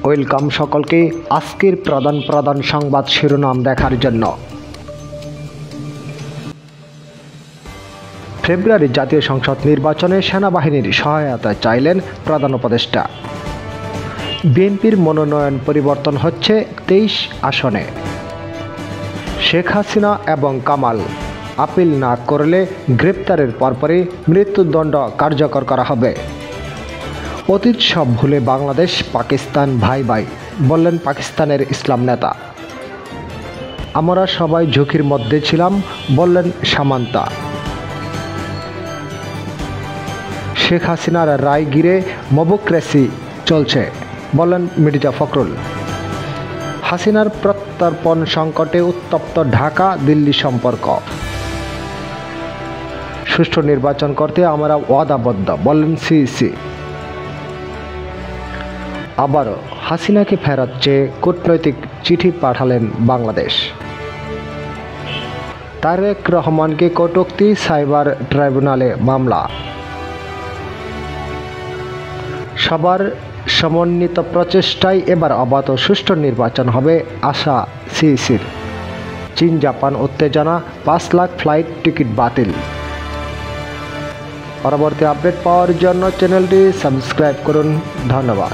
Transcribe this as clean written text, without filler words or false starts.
Welcome সকলকে আজকের প্রধান সংবাদ শিরোনাম দেখার জন্য। ফেব্রুয়ারি জাতীয় সংসদ নির্বাচনে সেনাবাহিনীর সহায়তা চাইলেন প্রধান উপদেষ্টা। বিএনপির মনোনয়ন পরিবর্তন হচ্ছে 23 আসনে। শেখ হাসিনা এবং কামাল আপিল না করলে গ্রেপ্তারের পরপরই মৃত্যুদণ্ড কার্যকর করা হবে। অতীত সব ভুলে বাংলাদেশ পাকিস্তান ভাই ভাই, বললেন পাকিস্তানের ইসলাম নেতা। আমরা সবাই ঝুঁকির মধ্যে ছিলাম, বললেন সামান্তা। শেখ হাসিনার রায় ঘিরে মবক্রেসি চলছে, বললেন মির্জা ফখরুল। হাসিনার প্রত্যর্পণ সংকটে উত্তপ্ত ঢাকা দিল্লি সম্পর্ক। সুষ্ঠু নির্বাচন করতে আমরা ওয়াদাবদ্ধ, বললেন সিইসি। আবারও হাসিনাকে ফেরত চেয়ে কূটনৈতিক চিঠি পাঠালেন বাংলাদেশ। তারেক রহমানকে কটূক্তি, সাইবার ট্রাইব্যুনালে মামলা। সবার সমন্বিত প্রচেষ্টায় এবার অবাধ ও সুষ্ঠু নির্বাচন হবে আশা সিইসির। চীন জাপান উত্তেজনা, 5 লাখ ফ্লাইট টিকিট বাতিল। পরবর্তী আপডেট পাওয়ার জন্য চ্যানেলটি সাবস্ক্রাইব করুন। ধন্যবাদ।